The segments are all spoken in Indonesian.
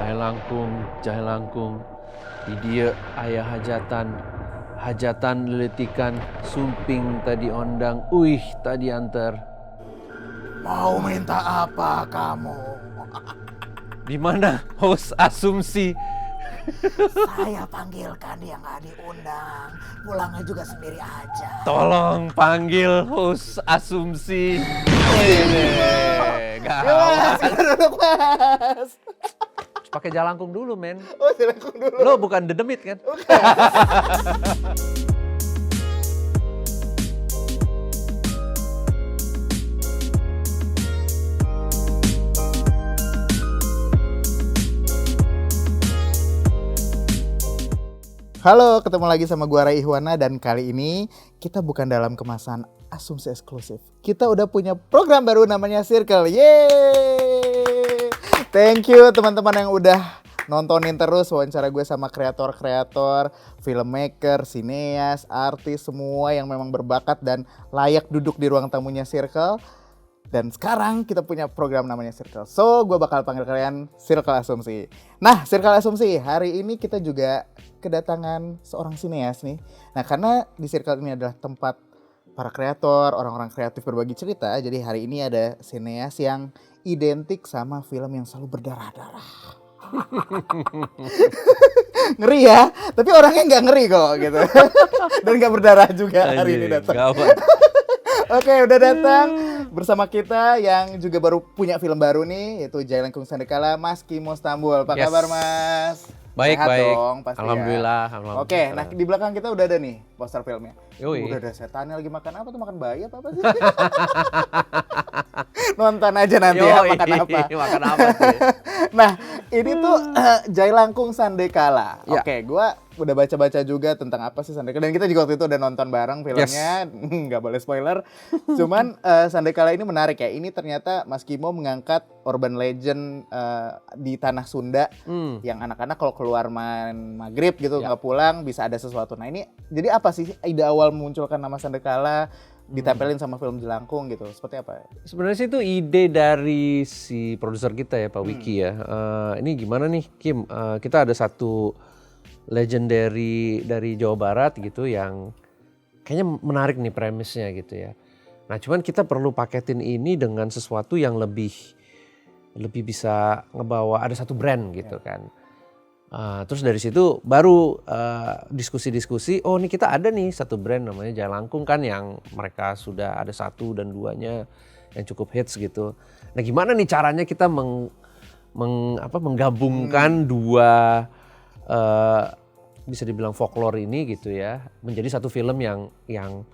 Jahe langkung, di dia ayah hajatan, hajatan leletikan, sumping tadi ondang, tadi antar. Mau minta apa kamu? Di mana host asumsi? Saya panggilkan yang gak diundang. Pulangnya juga sendiri aja. Tolong panggil host asumsi. Mas, duduk mas. Pakai jalangkung dulu, men. Oh, jalangkung dulu. Lo bukan The Demit kan? Halo, ketemu lagi sama gua Ray Ihwana dan kali ini kita bukan dalam kemasan asumsi eksklusif. Kita udah punya program baru namanya Circle. Yeay! Thank you teman-teman yang udah nontonin terus wawancara gue sama kreator-kreator, filmmaker, sineas, artis, semua yang memang berbakat dan layak duduk di ruang tamunya Circle. Dan sekarang kita punya program namanya Circle. So, gue bakal panggil kalian Circle Asumsi. Nah, Circle Asumsi, hari ini kita juga kedatangan seorang sineas nih. Nah, karena di Circle ini adalah tempat para kreator, orang-orang kreatif berbagi cerita. Jadi hari ini ada sineas yang identik sama film yang selalu berdarah-darah. Ngeri ya, tapi orangnya nggak ngeri kok gitu. Dan nggak berdarah juga hari ini datang. Oke, udah datang bersama kita yang juga baru punya film baru nih, yaitu Jahe Langkung Sandekala, Mas Kimo Stambul. Apa kabar, Mas? Baik, Sehat baik. Dong, pasti Alhamdulillah, ya. alhamdulillah. Oke, nah di belakang kita udah ada nih poster filmnya. Yoi. Udah ada setannya lagi makan apa tuh? Makan bayi apa sih? Nonton aja nanti ya, makan apa. Makan apa sih? Nah, ini tuh Jahe Langkung Sandekala. Ya. Oke, gua udah baca-baca juga tentang apa sih Sandekala. Dan kita juga waktu itu udah nonton bareng filmnya. Nggak boleh spoiler. Cuman Sandekala ini menarik ya. Ini ternyata Mas Kimo mengangkat urban legend di tanah Sunda. Yang anak-anak kalau keluar main maghrib gitu nggak pulang bisa ada sesuatu. Nah ini jadi apa sih ide awal memunculkan nama Sandekala ditempelin sama film Jelangkung gitu? Seperti apa? Sebenarnya sih itu ide dari si produser kita ya, Pak Wiki ya. Ini gimana nih, Kim? Kita ada satu legendary dari Jawa Barat gitu yang kayaknya menarik nih premisnya gitu ya. Nah, cuman kita perlu paketin ini dengan sesuatu yang lebih bisa ngebawa ada satu brand gitu kan. Terus dari situ baru diskusi-diskusi, oh ini kita ada nih satu brand namanya Jahe Langkung kan yang mereka sudah ada 1 dan 2-nya yang cukup hits gitu. Nah gimana nih caranya kita menggabungkan dua bisa dibilang folklore ini gitu ya menjadi satu film yang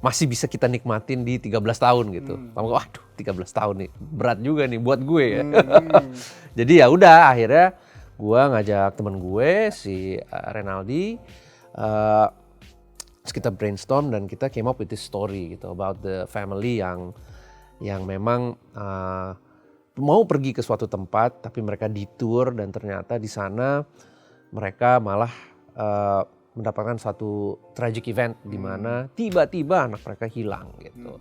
masih bisa kita nikmatin di 13 tahun gitu. Waduh 13 tahun nih berat juga nih buat gue ya. Jadi ya udah akhirnya gue ngajak temen gue si Renaldi, terus kita brainstorm dan kita came up with this story gitu about the family yang memang mau pergi ke suatu tempat tapi mereka detour dan ternyata di sana mereka malah mendapatkan satu tragic event di mana tiba-tiba anak mereka hilang gitu.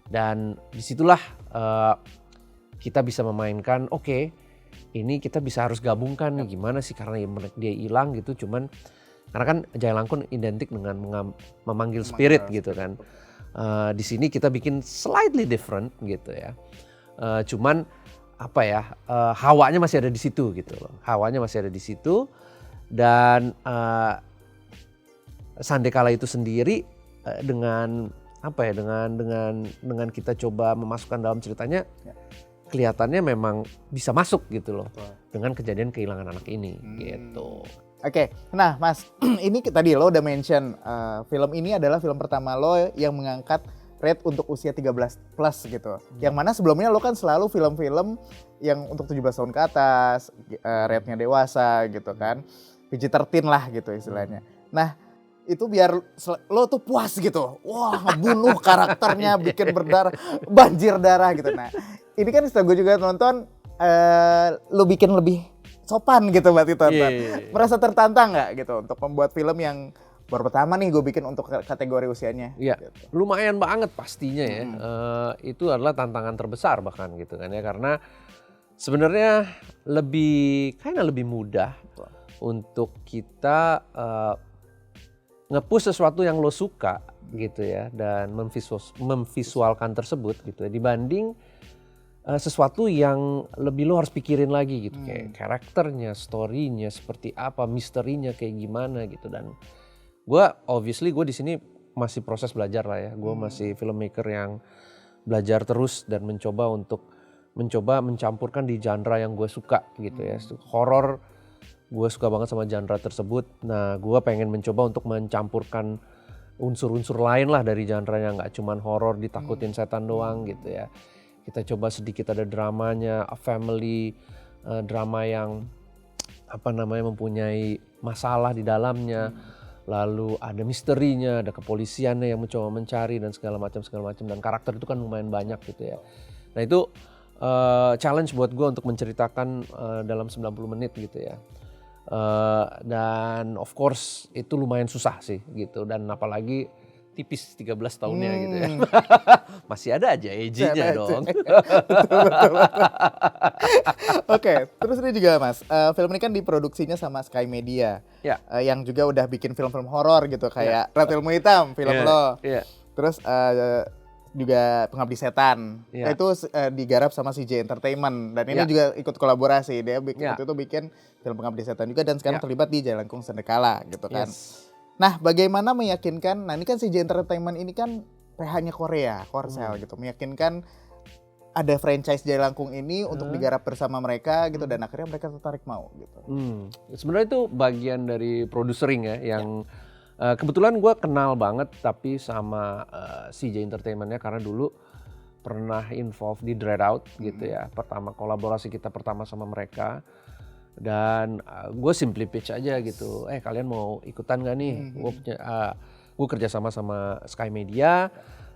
Dan disitulah kita bisa memainkan ini kita bisa harus gabungkan nih gimana sih karena dia hilang gitu cuman karena kan Jahe Langkung identik dengan memanggil spirit gitu kan. Di sini kita bikin slightly different gitu ya. Cuman hawanya masih ada di situ gitu loh. Hawanya masih ada di situ dan Sandekala itu sendiri dengan kita coba memasukkan dalam ceritanya kelihatannya memang bisa masuk gitu loh dengan kejadian kehilangan anak ini gitu. Oke, nah Mas, ini tadi lo udah mention film ini adalah film pertama lo yang mengangkat rate untuk usia 13 plus gitu. Yang mana sebelumnya lo kan selalu film-film yang untuk 17 tahun ke atas, rate-nya dewasa gitu kan. PG-13 lah gitu istilahnya. Nah, itu biar lo tuh puas gitu. Wah, ngebunuh karakternya, bikin berdarah, banjir darah gitu. Nah, ini kan setelah gue juga nonton, lo bikin lebih sopan gitu buat ditonton. Merasa tertantang nggak gitu untuk membuat film yang baru pertama nih gue bikin untuk kategori usianya? Iya, gitu. lumayan banget pastinya ya. Itu adalah tantangan terbesar bahkan gitu kan ya karena Sebenarnya lebih mudah untuk kita nge-push sesuatu yang lo suka gitu ya, dan memvisualkan tersebut gitu ya, dibanding sesuatu yang lebih lo harus pikirin lagi gitu, kayak karakternya, story-nya seperti apa, misterinya kayak gimana gitu. Dan gue di sini masih proses belajar lah ya, gue masih filmmaker yang belajar terus dan mencoba mencampurkan di genre yang gue suka gitu ya. Horor, gue suka banget sama genre tersebut. Nah, gue pengen mencoba untuk mencampurkan unsur-unsur lain lah dari genre yang nggak cuman horor ditakutin setan doang gitu ya. Kita coba sedikit ada dramanya, a family drama yang mempunyai masalah di dalamnya. Lalu ada misterinya, ada kepolisiannya yang mencoba mencari dan segala macam, dan karakter itu kan lumayan banyak gitu ya. Nah itu challenge buat gue untuk menceritakan dalam 90 menit gitu ya. Dan of course itu lumayan susah sih gitu, dan apalagi tipis 13 tahunnya gitu ya. Masih ada aja EJ-nya dong. Betul. Oke, terus ini juga Mas, film ini kan diproduksinya sama Sky Media. Ya. Yang juga udah bikin film-film horor gitu kayak Red Ilmu Hitam, film lo. Terus juga Pengabdi Setan. Itu digarap sama CJ Entertainment, dan ini juga ikut kolaborasi. Dia waktu itu bikin film Pengabdi Setan juga, dan sekarang terlibat di Jalangkung Sendekala gitu kan. Nah, bagaimana meyakinkan, nah ini kan CJ Entertainment ini kan PH-nya Korea, Korsel gitu, meyakinkan ada franchise Jalangkung ini untuk digarap bersama mereka gitu, dan akhirnya mereka tertarik mau gitu. Sebenarnya itu bagian dari producering ya, yang kebetulan gue kenal banget tapi sama CJ Entertainment-nya, karena dulu pernah involve di Dread Out gitu ya, kolaborasi kita pertama sama mereka. Dan gue simply pitch aja gitu, kalian mau ikutan gak nih? Gue kerjasama sama Sky Media,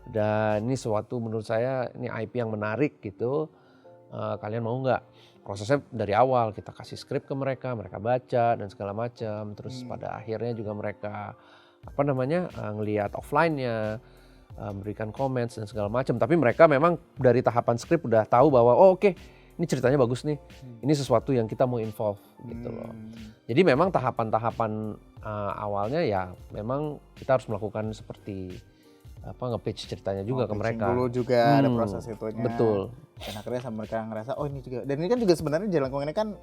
dan ini sesuatu menurut saya ini IP yang menarik gitu, kalian mau nggak? Prosesnya dari awal kita kasih skrip ke mereka baca dan segala macam, terus pada akhirnya juga mereka ngelihat offline-nya, memberikan comments dan segala macam. Tapi mereka memang dari tahapan skrip udah tahu bahwa oke, ini ceritanya bagus nih, ini sesuatu yang kita mau involve gitu loh. Jadi memang tahapan-tahapan awalnya ya memang kita harus melakukan seperti nge-pitch ceritanya juga ke mereka. Dulu juga ada proses itunya. Betul. Dan akhirnya sama mereka ngerasa ini juga. Dan ini kan juga sebenarnya Jalangkung ini kan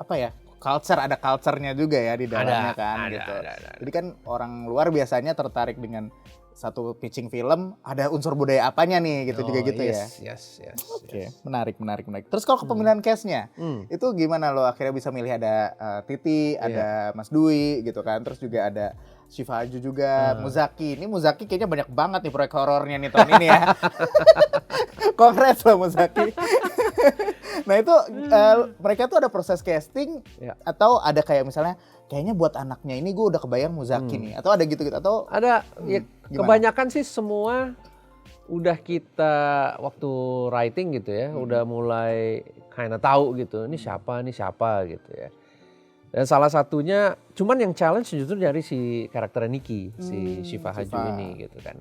ada culture-nya juga ya di dalamnya gitu. Ada. Jadi kan orang luar biasanya tertarik dengan satu pitching film, ada unsur budaya apanya nih gitu juga gitu ya. Yes. Oke, menarik. Terus kalau kepemilihan cast-nya, itu gimana lo akhirnya bisa milih ada Titi, ada Mas Dwi gitu kan, terus juga ada Syifa Haju juga, Muzaki. Ini Muzaki kayaknya banyak banget nih proyek horornya nih tahun ini ya. Kongres loh Muzaki. Nah itu mereka tuh ada proses casting atau ada kayak misalnya kayaknya buat anaknya ini gue udah kebayang Muzaki nih, atau ada gitu atau ada kebanyakan sih semua udah kita waktu writing gitu ya, udah mulai kinda tahu gitu ini siapa gitu ya. Dan salah satunya cuman yang challenge justru dari si karakter Niki, si Syifa Haju ini gitu kan.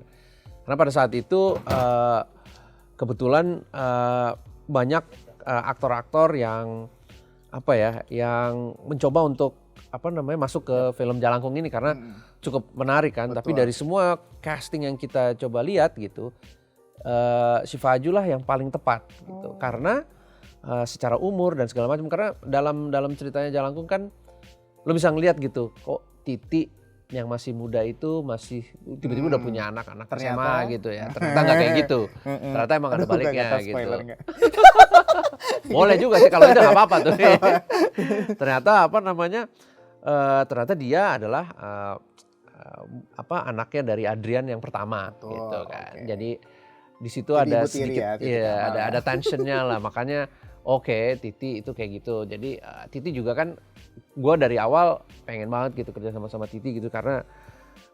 Karena pada saat itu kebetulan banyak aktor-aktor yang yang mencoba untuk masuk ke film Jalangkung ini karena cukup menarik kan. Betul. Tapi dari semua casting yang kita coba lihat gitu, Syifa Haju lah yang paling tepat gitu. Karena secara umur dan segala macam, karena dalam ceritanya Jalangkung kan lo bisa ngelihat gitu, kok Titi yang masih muda itu masih tiba-tiba udah punya anak SMA gitu ya. Ternyata nggak kayak gitu. Ternyata emang ada baliknya gitu. Boleh juga sih kalau itu nggak apa-apa tuh. Ternyata ternyata dia adalah anaknya dari Adrian yang pertama gitu kan. Okay. Jadi di situ ada sedikit ada tensionnya lah, makanya Titi itu kayak gitu. Jadi Titi juga kan gue dari awal pengen banget gitu kerja sama Titi gitu, karena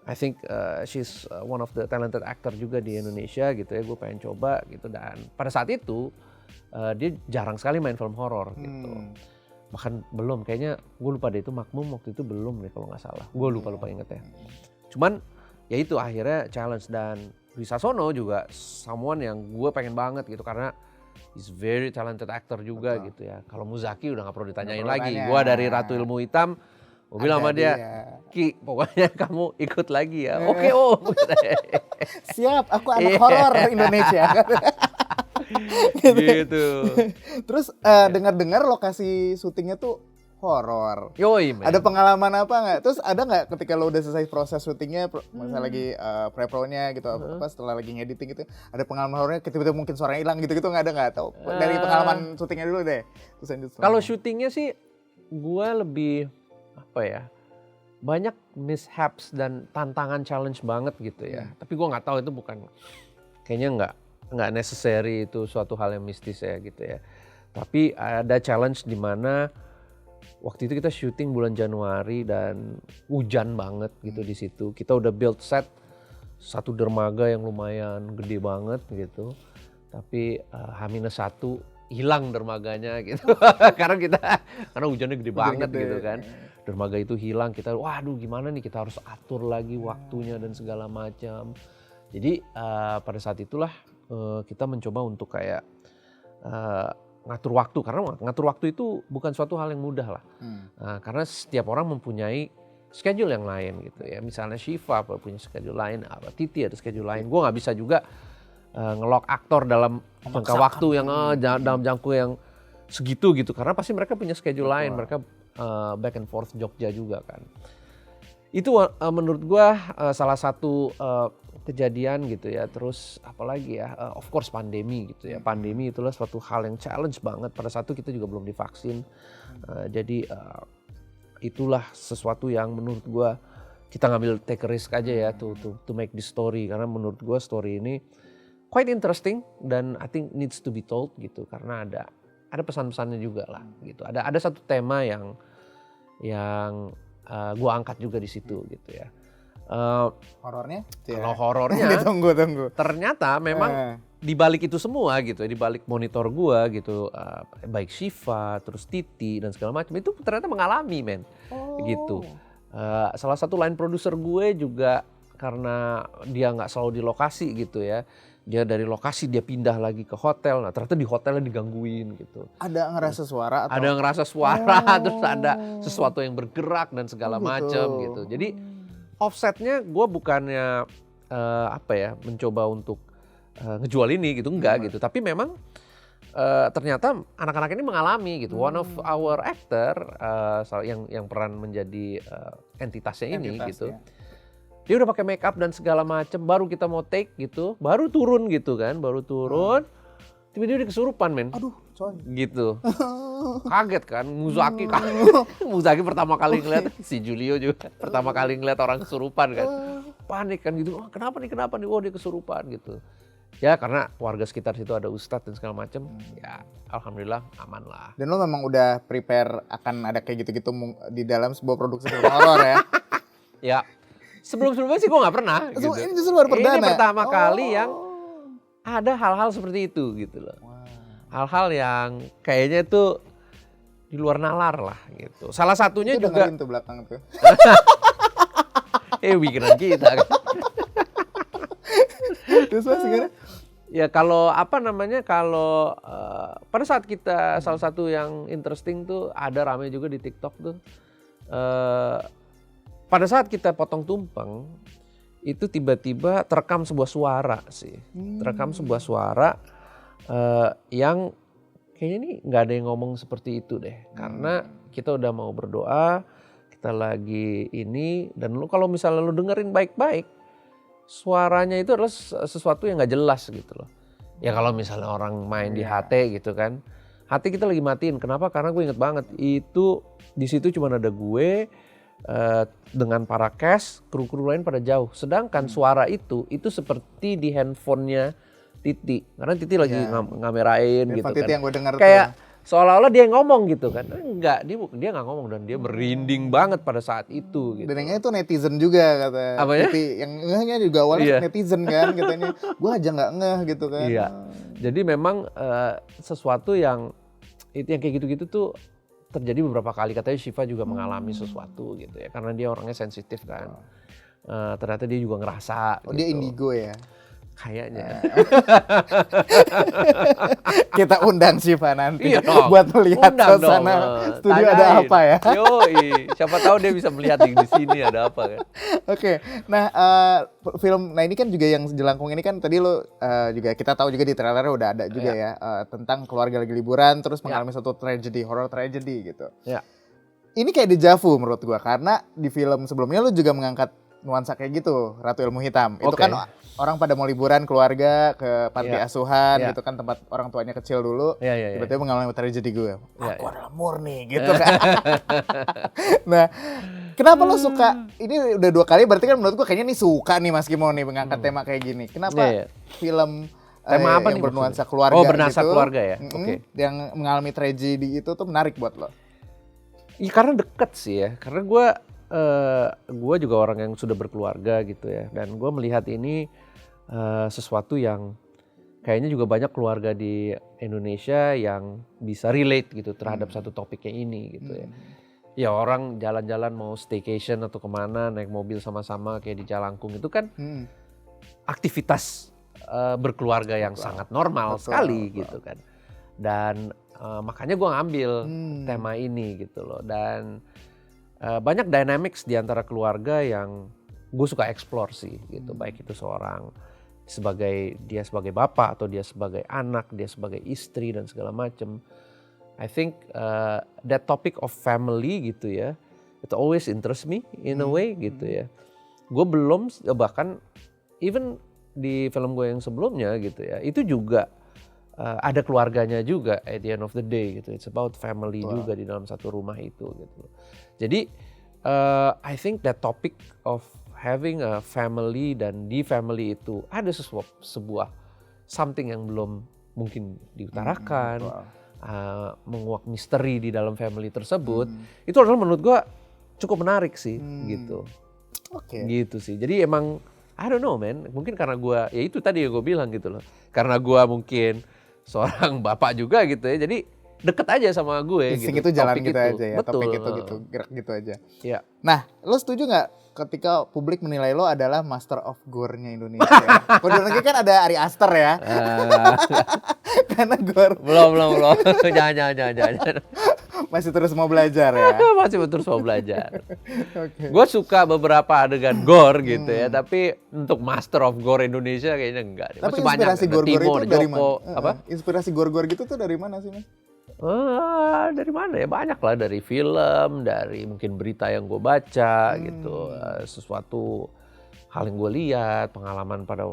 I think she's one of the talented actor juga di Indonesia gitu ya. Gue pengen coba gitu, dan pada saat itu dia jarang sekali main film horor gitu. Bahkan belum, kayaknya gue lupa deh itu Makmum waktu itu belum deh kalau nggak salah. Gue lupa inget ya. Cuman ya itu akhirnya challenge, dan Risa Sono juga someone yang gue pengen banget gitu, karena he's very talented actor juga Betul. gitu ya. Kalau Muzaki udah nggak perlu ditanyain Nggak perlu lagi. tanya. Gua dari Ratu Ilmu Hitam, gue bilang Ada sama dia, Ki, pokoknya kamu ikut lagi ya. Oke, Siap, aku anak horor Indonesia. gitu. Terus dengar-dengar lokasi syutingnya tuh horor. Yoi, man. Ada pengalaman apa nggak? Terus ada nggak ketika lo udah selesai proses syutingnya, misalnya lagi pre-pro-nya gitu, apa setelah lagi ngediting gitu, ada pengalaman horornya, tiba-tiba mungkin suaranya hilang gitu-gitu nggak ada nggak? Atau dari pengalaman syutingnya dulu deh. Terus lanjut. Kalau syutingnya sih, gue lebih apa ya? Banyak mishaps dan tantangan challenge banget gitu ya. Tapi gue nggak tahu itu bukan, kayaknya nggak necessary itu suatu hal yang mistis ya gitu ya. Tapi ada challenge di mana waktu itu kita syuting bulan Januari dan hujan banget gitu di situ. Kita udah build set satu dermaga yang lumayan gede banget gitu. Tapi H-1 hilang dermaganya gitu. karena hujannya gede banget gitu kan. Dermaga itu hilang, kita waduh gimana nih, kita harus atur lagi waktunya dan segala macam. Jadi pada saat itulah kita mencoba untuk kayak ngatur waktu, karena ngatur waktu itu bukan suatu hal yang mudah lah. Karena setiap orang mempunyai schedule yang lain gitu ya. Misalnya Shiva punya schedule lain, Titi ada schedule lain. Gue nggak bisa juga ngelock aktor dalam jangka waktu yang dalam jangka yang segitu gitu, karena pasti mereka punya schedule lain, mereka back and forth Jogja juga kan. Itu menurut gue salah satu kejadian gitu ya. Terus apalagi ya, of course pandemi gitu ya. Pandemi itulah suatu hal yang challenge banget. Pada saat itu kita juga belum divaksin. Jadi itulah sesuatu yang menurut gue kita ngambil take a risk aja ya to make this story. Karena menurut gue story ini quite interesting dan I think needs to be told gitu. Karena ada pesan-pesannya juga lah gitu. Ada satu tema yang gue angkat juga di situ gitu ya. Horornya? Kalau horornya, tunggu. Ternyata memang di balik itu semua gitu, di balik monitor gua gitu, baik Shiva, terus Titi dan segala macam itu ternyata mengalami gitu. Salah satu line producer gue juga karena dia nggak selalu di lokasi gitu ya. Dia dari lokasi dia pindah lagi ke hotel. Nah ternyata di hotelnya digangguin gitu. Ada ngerasa suara? Atau? Ada ngerasa suara, terus ada sesuatu yang bergerak dan segala macam gitu. Jadi offsetnya gue bukannya mencoba untuk ngejual ini gitu, enggak gitu. Tapi memang ternyata anak-anak ini mengalami gitu. One of our actor yang peran menjadi entitasnya ini gitu. Ya. Dia udah pakai make up dan segala macam, baru kita mau take gitu, baru turun gitu kan, tiba-tiba dia kesurupan Aduh, coy. gitu. Kaget kan, Muzaki pertama kali ngeliat, si Julio juga pertama kali ngeliat orang kesurupan kan, panik kan gitu. Kenapa nih? Dia kesurupan gitu. Ya karena warga sekitar situ ada ustadz dan segala macam, ya alhamdulillah aman lah. Dan lo memang udah prepare akan ada kayak gitu-gitu di dalam sebuah produksi film horor ya? Ya. Sebelum-sebelumnya sih gue nggak pernah. Gitu. Ini justru baru perdana. Ini pertama kali yang ada hal-hal seperti itu gitu loh. Wow. Hal-hal yang kayaknya itu di luar nalar lah gitu. Salah satunya itu juga. Tuh belakang tuh. Bikinan kita kan. Terus mas gimana? Ya kalau pada saat kita salah satu yang interesting tuh ada rame juga di TikTok tuh. Pada saat kita potong tumpeng, itu tiba-tiba terekam sebuah suara sih. Terekam sebuah suara yang kayaknya ini nggak ada yang ngomong seperti itu deh. Karena kita udah mau berdoa, kita lagi ini, dan lu kalau misalnya lu dengerin baik-baik, suaranya itu adalah sesuatu yang nggak jelas gitu loh. Ya kalau misalnya orang main di HT gitu kan, HT kita lagi matiin. Kenapa? Karena gue inget banget, itu di situ cuma ada gue, dengan para cast, kru-kru lain pada jauh. Sedangkan suara itu seperti di handphonenya Titi. Karena Titi lagi ngamerain gitu kan. Titi yang gue denger kayak seolah-olah dia ngomong gitu kan. Enggak, dia nggak ngomong dan dia merinding banget pada saat itu gitu. Dan yang itu netizen juga kata Titi. Yang ngehnya juga awalnya netizen kan katanya. Gue aja nggak ngeh gitu kan. Iya. Jadi memang sesuatu yang kayak gitu-gitu tuh terjadi beberapa kali. Katanya Shiva juga mengalami sesuatu gitu ya, karena dia orangnya sensitif kan. Ternyata dia juga ngerasa. Dia indigo ya? Kayaknya. Kita undang Syifa nanti Iya dong. buat melihat Undang suasana dong, studio ada tanyain. apa ya. Yoi, siapa tahu dia bisa melihat di sini ada apa kan. Oke, nah film, nah ini kan juga yang Jelangkung ini kan tadi lo juga kita tahu juga di trailer udah ada juga ya tentang keluarga lagi liburan terus mengalami satu tragedi, horror tragedy gitu. Ya. Ini kayak deja vu menurut gua karena di film sebelumnya lo juga mengangkat nuansa kayak gitu, Ratu Ilmu Hitam. Itu Oke. kan orang pada mau liburan keluarga ke panti asuhan gitu kan tempat orang tuanya kecil dulu. Iya. Tiba-tiba mengalami tragedi gue. Iya, Aku adalah murni gitu kan. Nah, kenapa lo suka? Ini udah 2 kali berarti kan menurut gue kayaknya nih suka nih Mas Kimo nih mengangkat tema kayak gini. Kenapa Iya. film Tema apa yang nih bernuansa maksudnya? keluarga Oh, bernuansa gitu, keluarga ya? Oke. yang mengalami tragedi itu tuh menarik buat lo? Ya, karena deket sih ya. Karena gue juga orang yang sudah berkeluarga gitu ya. Dan gue melihat ini sesuatu yang kayaknya juga banyak keluarga di Indonesia yang bisa relate gitu terhadap satu topiknya ini gitu ya. Ya orang jalan-jalan mau staycation atau kemana naik mobil sama-sama kayak di Jalangkung itu kan aktivitas berkeluarga yang sangat normal sekali gitu kan. Dan makanya gue ngambil tema ini gitu loh. Dan banyak dynamics di antara keluarga yang gue suka explore sih gitu. Baik itu dia sebagai bapak atau dia sebagai anak, dia sebagai istri dan segala macem. I think that topic of family gitu ya, it always interests me in a way gitu ya. Gue belum bahkan even di film gue yang sebelumnya gitu ya, itu juga ada keluarganya juga at the end of the day gitu. It's about family juga di dalam satu rumah itu gitu. Jadi I think that topic of having a family dan di family itu ada sebuah something yang belum mungkin diutarakan, menguak misteri di dalam family tersebut, itu adalah menurut gua cukup menarik sih gitu. Oke. Gitu sih. Jadi emang I don't know man, mungkin karena gua ya itu tadi yang gue bilang gitu loh. Karena gua mungkin seorang bapak juga gitu ya. Jadi deket aja sama gue Insting gitu. itu jalan Topik gitu aja ya, Betul. topik itu gitu, gerak gitu aja. Iya. Nah, lo setuju nggak ketika publik menilai lo adalah master of gore-nya Indonesia? Kalau di luar negeri kan ada Ari Aster ya, karena gore Belum. Jangan. masih terus mau belajar ya. Masih terus mau belajar. Oke. Gue suka beberapa adegan gore gitu ya, tapi untuk master of gore Indonesia kayaknya enggak. Tapi Masih inspirasi banyak. Ada gore-gore Timo, itu ada dari Joko, mana? apa? Inspirasi gore-gore gitu tuh dari mana sih, Mas? Dari mana ya? Banyak lah, dari film, dari mungkin berita yang gue baca gitu, sesuatu hal yang gue lihat, pengalaman pada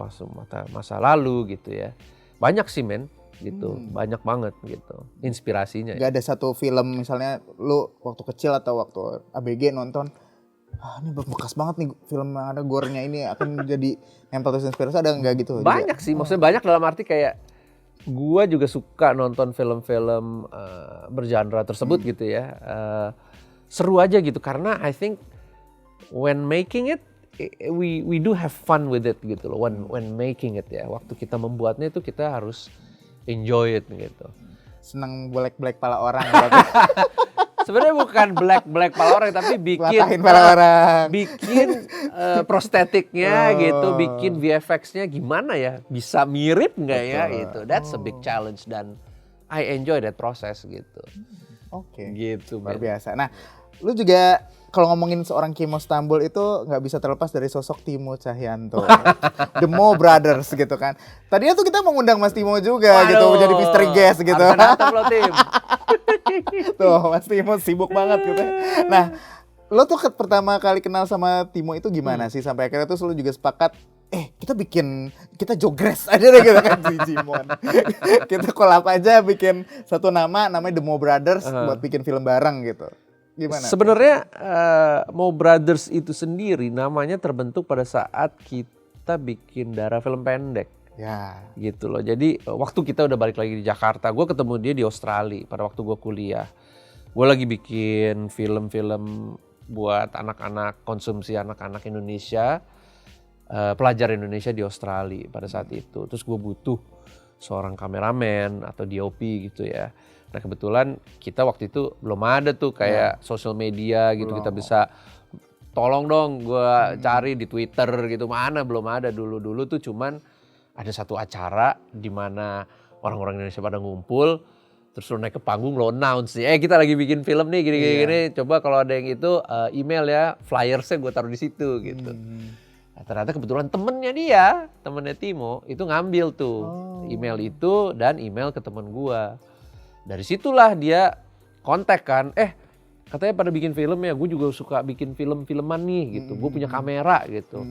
masa lalu gitu ya. Banyak sih men, gitu, banyak banget gitu, inspirasinya. Gak ada satu film misalnya lu waktu kecil atau waktu ABG nonton, ini bekas banget nih film yang ada gore-nya ini akan jadi nempel terus inspirasi, ada nggak gitu? Banyak sih, maksudnya banyak dalam arti kayak gua juga suka nonton film-film bergenre tersebut gitu ya. Seru aja gitu karena I think when making it we do have fun with it gitu loh. When making it ya, waktu kita membuatnya itu kita harus enjoy it gitu. Seneng black pala orang berarti. Sebenarnya bukan black pala orang tapi Latahin pala orang. bikin prostetiknya gitu, bikin VFX-nya gimana ya, bisa mirip nggak ya itu. That's a big challenge dan I enjoy that process gitu. Oke. Gitu. Luar Ben. biasa. Nah, lu juga kalau ngomongin seorang Kimo Stambul itu nggak bisa terlepas dari sosok Timo Cahyanto. The Mo Brothers gitu kan. Tadinya tuh kita mengundang Mas Timo juga gitu, Waduh, menjadi mystery guest gitu. harus datang lo tim. Tuh, Mas Timo sibuk banget gitu. Nah, lo tuh pertama kali kenal sama Timo itu gimana sih? Sampai akhirnya tuh lo juga sepakat, kita jogres aja deh gitu kan, Jimon. Kita collab aja bikin satu namanya The Mo Brothers buat bikin film bareng gitu. Gimana? Sebenarnya Mo Brothers itu sendiri namanya terbentuk pada saat kita bikin Dara film pendek. Ya. Gitu loh. Jadi waktu kita udah balik lagi di Jakarta, gue ketemu dia di Australia pada waktu gue kuliah. Gue lagi bikin film-film buat anak-anak, konsumsi anak-anak Indonesia, pelajar Indonesia di Australia pada saat itu. Terus gue butuh seorang kameramen atau DOP gitu ya. Nah kebetulan kita waktu itu belum ada tuh kayak sosial media gitu, kita bisa tolong dong gue cari di Twitter gitu, mana belum ada dulu tuh cuman ada satu acara di mana orang-orang Indonesia pada ngumpul, terus lo naik ke panggung lo announce nih, kita lagi bikin film nih gini, coba kalau ada yang itu email ya, flyersnya gue taruh di situ gitu. Nah, ternyata kebetulan temennya Timo itu ngambil tuh email itu dan email ke temen gue. Dari situlah dia kontak kan, katanya pada bikin film ya, gue juga suka bikin film-filman nih gitu, gue punya kamera gitu.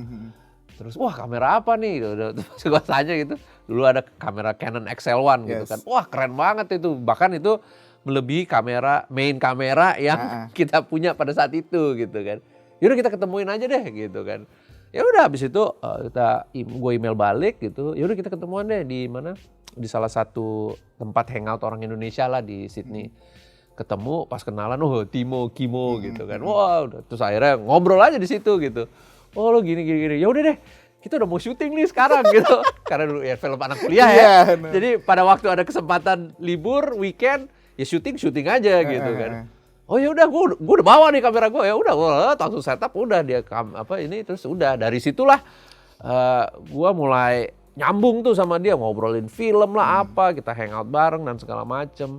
Terus wah kamera apa nih? Terus gue tanya gitu, dulu ada kamera Canon XL1 gitu kan, wah keren banget itu, bahkan itu melebihi main kamera yang kita punya pada saat itu gitu kan. Yaudah kita ketemuin aja deh gitu kan. Ya udah habis itu gue email balik gitu, yaudah kita ketemuan deh di mana? Di salah satu tempat hangout orang Indonesia lah di Sydney. Ketemu pas kenalan, Timo, Kimo gitu kan. Wah, terus akhirnya ngobrol aja di situ gitu. Oh lo gini. Ya udah deh, kita udah mau syuting nih sekarang gitu. Karena dulu ya film anak kuliah ya. Jadi pada waktu ada kesempatan libur, weekend, ya syuting aja gitu kan. Oh ya udah, gue udah bawa nih kamera gue. Ya udah, langsung setup udah dia terus udah dari situlah gue mulai nyambung tuh sama dia, ngobrolin film lah apa, kita hangout bareng dan segala macem.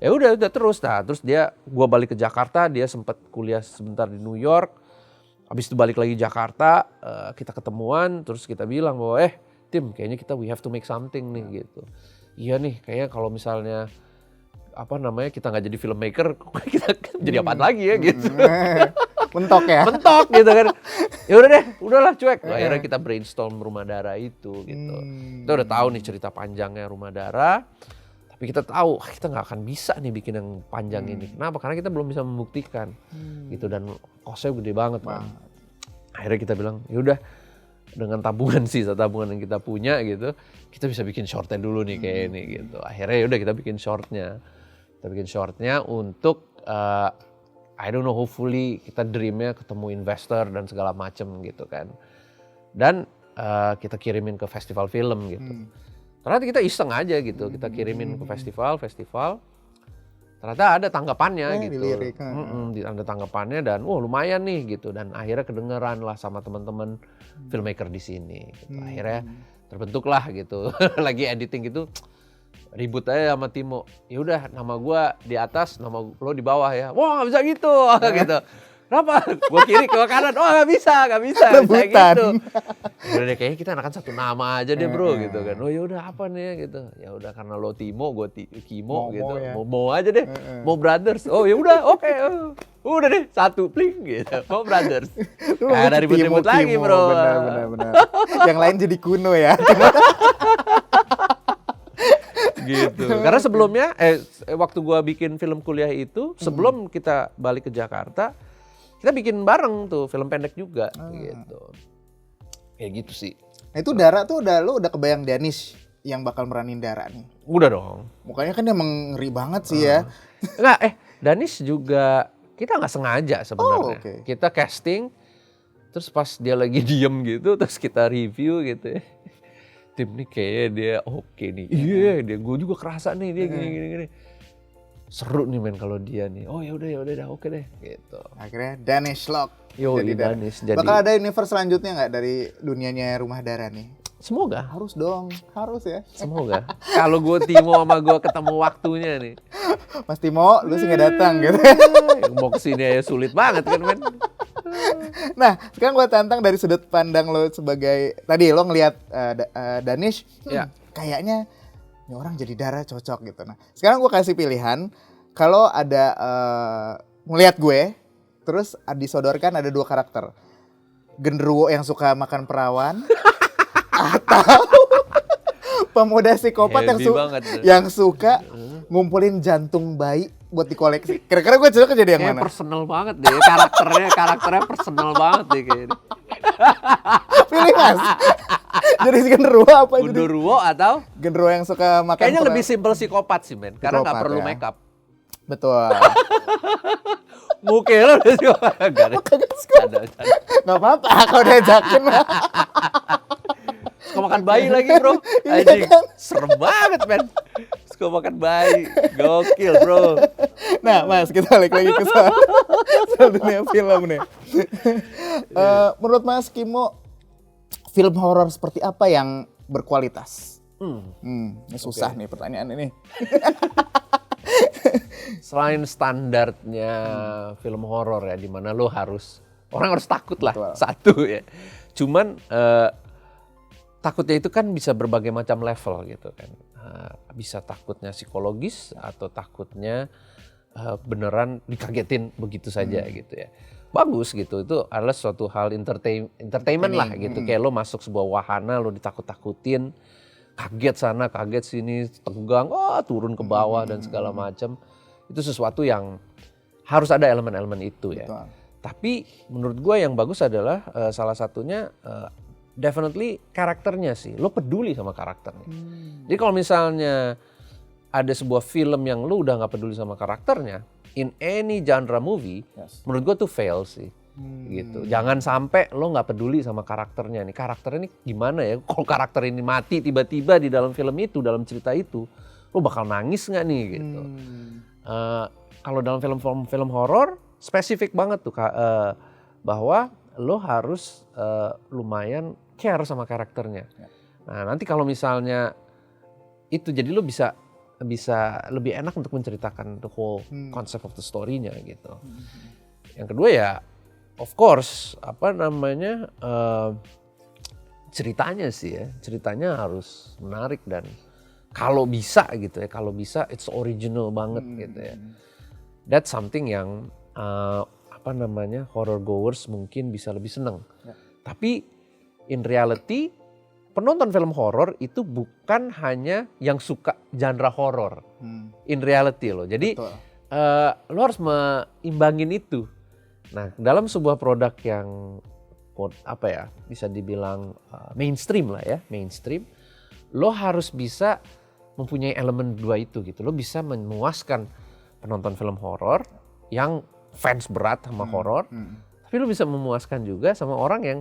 Ya udah terus. Nah, terus gue balik ke Jakarta, dia sempat kuliah sebentar di New York. Habis itu balik lagi Jakarta, kita ketemuan, terus kita bilang bahwa Tim, kayaknya we have to make something nih gitu. Iya nih, kayaknya kalau misalnya kita nggak jadi filmmaker, kita jadi apaan lagi ya gitu. Mentok ya? Mentok gitu kan. Ya udah deh, udahlah cuek. Akhirnya kita brainstorm Rumah Dara itu gitu. Kita udah tahu nih cerita panjangnya Rumah Dara. Tapi kita tahu kita nggak akan bisa nih bikin yang panjang ini. Kenapa? Karena kita belum bisa membuktikan gitu, dan kosnya gede banget kan. Akhirnya kita bilang yaudah, dengan sisa tabungan yang kita punya gitu, kita bisa bikin shortnya dulu nih kayak ini gitu. Akhirnya yaudah kita bikin shortnya untuk I don't know, hopefully kita dreamnya ketemu investor dan segala macem gitu kan. Dan kita kirimin ke festival film gitu. Ternyata kita iseng aja gitu, kita kirimin ke festival. Ternyata ada tanggapannya gitu. Ada tanggapannya dan lumayan nih gitu. Dan akhirnya kedengeran lah sama teman-teman filmmaker di sini. Gitu. Akhirnya terbentuklah gitu. Lagi editing gitu, ribut aja sama Timo. Ya udah, nama gue di atas, nama lo di bawah ya. Wah nggak bisa gitu, gitu. Kenapa? Gue kiri ke kanan. Oh nggak bisa gitu. Udah deh, kayaknya kita enakan satu nama aja deh bro gitu kan. Oh ya udah apa nih gitu. Ya udah karena lo Timo, gue Kimo gitu. Ya. Mau aja deh. Mau brothers. Oh ya udah, oke. Udah deh, satu pling gitu. Mau brothers. Nah, dari ribut-ribut lagi bro. Benar. Yang lain jadi kuno ya. Gitu. Karena sebelumnya waktu gua bikin film kuliah itu, sebelum kita balik ke Jakarta, kita bikin bareng tuh film pendek juga gitu. Kayak gitu sih. Nah itu Dara tuh lu udah kebayang Danish yang bakal meranin Dara nih? Udah dong. Mukanya kan emang ngeri banget sih ya. Enggak, Danish juga kita nggak sengaja sebenarnya. Okay. Kita casting, terus pas dia lagi diem gitu, terus kita review gitu ya. Tim nih kayaknya dia oke nih. Iya, gue juga kerasa nih dia gini. Seru nih men kalau dia nih. Oh ya udah oke deh gitu. Akhirnya Danish Lock. Jadi Danish. Bakal ada universe selanjutnya nggak dari dunianya Rumah Dara nih? Semoga. Harus dong, harus ya. Semoga. Kalau gue Timo sama gue ketemu waktunya nih. Mas Timo, lu sih nggak datang gitu. Mau kesini aja sulit banget kan men. Nah, sekarang gue tantang dari sudut pandang lo sebagai, tadi lo ngelihat Danish, kayaknya ini orang jadi Dara cocok gitu. Nah, sekarang gue kasih pilihan, kalau ada ngelihat gue, terus disodorkan ada dua karakter, genderuwo yang suka makan perawan, atau pemuda psikopat yang suka ngumpulin jantung bayi buat dikoleksi. Kira-kira gue cocok jadi yang mana? Personal banget deh, karakternya personal banget deh kayaknya. Pilih mas. Jadi genderuwo apa? Genderuwo atau? Genderuwo yang suka makan. Kayaknya lebih simpel psikopat sih men, karena nggak perlu make up. Betul. Mukanya lo udah psikopat. Nggak apa-apa kalau diajakin. Suka makan bayi lagi bro. Anjing, serem banget men. Suka makan bayi, gokil bro. Nah mas, kita balik lagi ke soal dunia film nih. Menurut Mas Kimo, film horor seperti apa yang berkualitas? Ini susah nih pertanyaan ini. Selain standarnya film horor ya, di mana lo orang harus takut lah. Betul. Satu ya. Cuman takutnya itu kan bisa berbagai macam level gitu kan. Bisa takutnya psikologis atau takutnya beneran dikagetin begitu saja gitu ya. Bagus gitu, itu adalah suatu hal entertainment lah gitu. Kayak lo masuk sebuah wahana, lo ditakut-takutin, kaget sana, kaget sini, tegang, turun ke bawah dan segala macam. Itu sesuatu yang harus ada elemen-elemen itu ya. Betul. Tapi menurut gue yang bagus adalah salah satunya definitely karakternya sih. Lo peduli sama karakternya. Jadi kalau misalnya ada sebuah film yang lo udah gak peduli sama karakternya, in any genre movie, menurut gue tuh fail sih. Gitu. Jangan sampai lo nggak peduli sama karakternya nih. Karakternya ini gimana ya? Kalau karakter ini mati tiba-tiba di dalam film itu, dalam cerita itu, lo bakal nangis nggak nih gitu. Kalau dalam film horor spesifik banget tuh bahwa lo harus lumayan care sama karakternya. Nah nanti kalau misalnya itu jadi lo bisa lebih enak untuk menceritakan the whole concept of the story-nya gitu. Yang kedua ya of course, ceritanya sih ya. Ceritanya harus menarik dan kalau bisa gitu ya, it's original banget gitu ya. That's something yang horror goers mungkin bisa lebih seneng. Tapi in reality, penonton film horor itu bukan hanya yang suka genre horor. In reality loh. Jadi lo harus meimbangin itu. Nah, dalam sebuah produk yang bisa dibilang mainstream lah ya, lo harus bisa mempunyai elemen dua itu gitu. Lo bisa memuaskan penonton film horor yang fans berat sama horor, tapi lo bisa memuaskan juga sama orang yang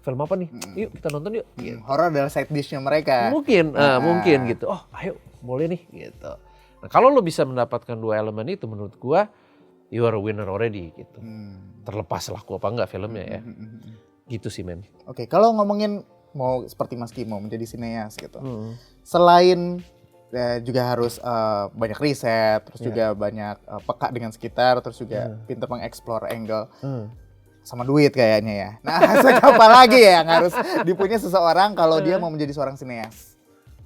film apa nih? Yuk kita nonton yuk. Gitu. Horor adalah side dish-nya mereka. Mungkin gitu. Oh, ayo boleh nih gitu. Nah, kalau lo bisa mendapatkan dua elemen itu menurut gua you are a winner already gitu. Terlepas laku apa enggak filmnya ya. Gitu sih men. Oke, kalau ngomongin mau seperti Mas Kimo menjadi sineas gitu. Selain juga harus banyak riset, terus juga banyak peka dengan sekitar, terus juga pintar mengeksplor angle. Sama duit kayaknya ya. Nah, apa lagi ya yang harus dipunya seseorang kalau dia mau menjadi seorang sineas?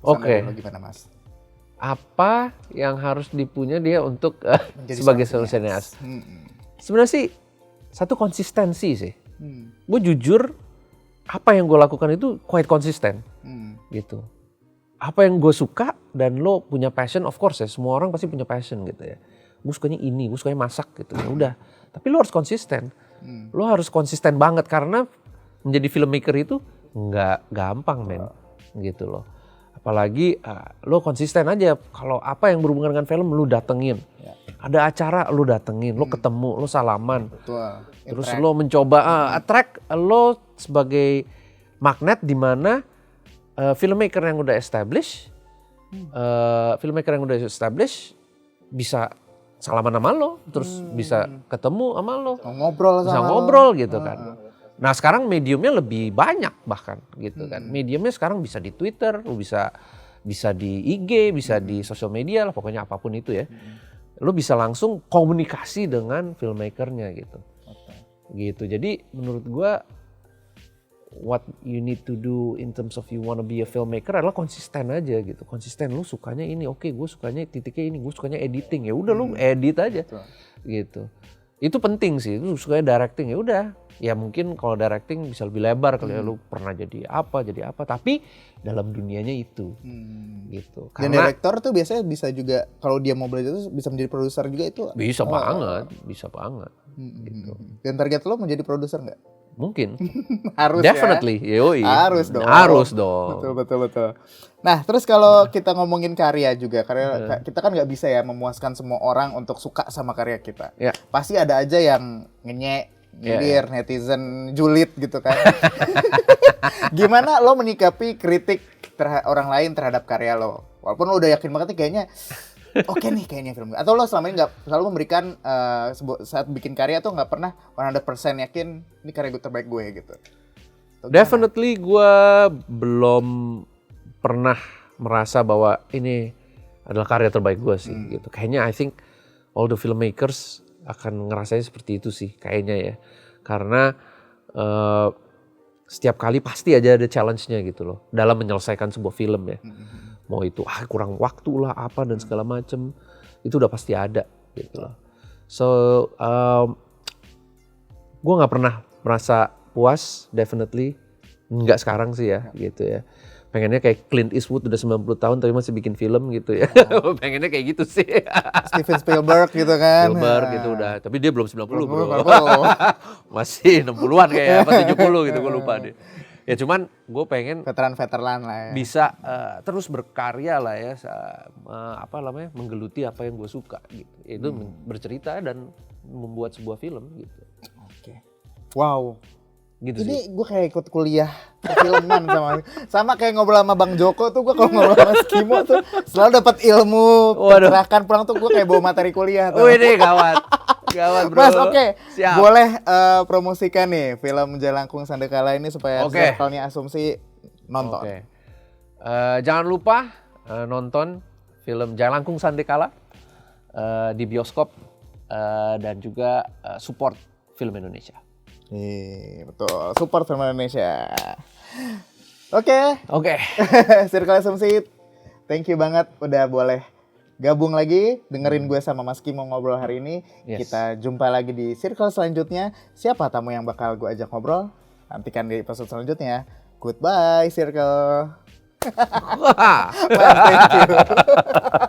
Oke. Gimana Mas? Apa yang harus dipunya dia untuk sebagai seorang sineas? Sebenarnya sih satu konsistensi sih. Gue jujur apa yang gue lakukan itu quite konsisten gitu. Apa yang gue suka dan lo punya passion, of course ya semua orang pasti punya passion gitu ya. Gue sukanya ini, gue sukanya masak gitu ya udah. Tapi lo harus konsisten. Lo harus konsisten banget karena menjadi filmmaker itu nggak gampang men gitu loh. Apalagi lo konsisten aja kalau apa yang berhubungan dengan film lo datengin. Ada acara lo datengin, lo ketemu, lo salaman. Betul. Terus lo mencoba attract lo sebagai magnet di mana filmmaker yang udah established bisa salaman sama lo, terus bisa ketemu sama lo, bisa ngobrol gitu kan. Nah sekarang mediumnya lebih banyak bahkan gitu kan. Mediumnya sekarang bisa di Twitter, lo bisa di IG, bisa di sosial media lah, pokoknya apapun itu ya. Lo bisa langsung komunikasi dengan filmmakernya gitu. Gitu. Jadi menurut gua what you need to do in terms of you wanna be a filmmaker adalah konsisten aja gitu. Konsisten, lu sukanya ini, oke gue sukanya titiknya ini, gue sukanya editing, ya udah lu edit aja. Gitu. Itu penting sih, lu sukanya directing, ya udah. Ya mungkin kalau directing bisa lebih lebar kalau lu pernah jadi apa, tapi dalam dunianya itu. Gitu. Dan direktor tuh biasanya bisa juga kalau dia mau belajar tuh bisa menjadi produser juga itu. Bisa banget. Gitu. Dan target lo menjadi produser nggak? Mungkin. Harus Definitely. ya. Yoi. Harus dong. Betul. Nah, terus kalau kita ngomongin karya juga, kita kan nggak bisa ya memuaskan semua orang untuk suka sama karya kita. Yeah. Pasti ada aja yang nyindir, netizen julid gitu kan. Gimana lo menyikapi kritik orang lain terhadap karya lo? Walaupun lo udah yakin banget nih kayaknya oke nih kayaknya film. Atau lo selama ini nggak selalu memberikan saat bikin karya tuh nggak pernah 100% yakin ini karya gue terbaik gue gitu. Definitely gue belum pernah merasa bahwa ini adalah karya terbaik gue sih gitu. Kayaknya I think all the filmmakers akan ngerasain seperti itu sih kayaknya ya. Karena setiap kali pasti aja ada challenge-nya gitu loh dalam menyelesaikan sebuah film ya. Mau itu kurang waktu lah apa dan segala macem, itu udah pasti ada gitu loh. So gue nggak pernah merasa puas, definitely nggak sekarang sih ya gitu ya. Pengennya kayak Clint Eastwood udah 90 tahun tapi masih bikin film gitu ya. Pengennya kayak gitu sih. Steven Spielberg gitu kan. Spielberg gitu udah, tapi dia belum 90 bro. Belum. Masih 60-an kayaknya, apa 70 gitu gue lupa deh. Ya cuman gue pengen Veteran-veteran lah ya. bisa terus berkarya lah ya, menggeluti apa yang gue suka gitu. Itu bercerita dan membuat sebuah film gitu. Oke. Wow. Gitu Ini sih. gue kayak ikut kuliah perfilman sama kayak ngobrol sama Bang Joko tuh, gue kalau ngobrol sama Skimo tuh selalu dapat ilmu pencerahan, pulang tuh gue kayak bawa materi kuliah tuh. Wih deh gawat bro. Mas oke. Siap. Boleh promosikan nih film Jalangkung Sandekala ini supaya circle-nya Asumsi nonton. Oke. Jangan lupa nonton film Jalangkung Sandekala di bioskop dan juga support film Indonesia. Betul, support film Indonesia. Oke. Circle Asumsi, thank you banget udah boleh gabung lagi, dengerin gue sama Mas Kimo ngobrol hari ini. Yes. Kita jumpa lagi di circle selanjutnya. Siapa tamu yang bakal gue ajak ngobrol? Nantikan di episode selanjutnya. Goodbye circle. Wah. Thank you.